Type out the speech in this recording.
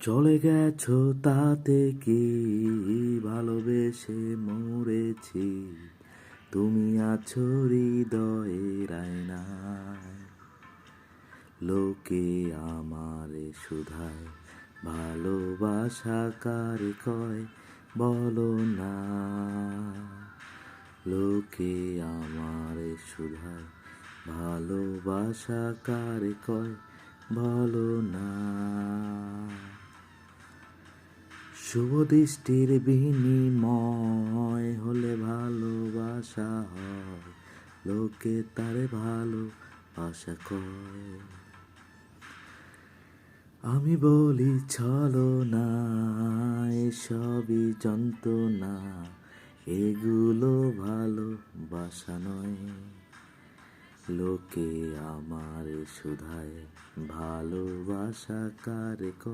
চলে গেছো তাতে কি, ভালোবেসে মরেছি, তুমি আছো হৃদয়ের আয়নায়। লোকে আমারে শুধায়, ভালোবাসা কারে কয় বলো না। লোকে আমারে শুধায়, ভালোবাসা কারে কয় বলো না। শুভ দৃষ্টির বিনিময় হলে ভালোবাসা হয়, লোকে তারে ভালোবাসা কয়। আমি বলি ছলনা, এসবই যন্ত্রণা, এগুলো ভালোবাসা নয়। লোকে আমারে শুধায়, ভালোবাসা কারে কয়।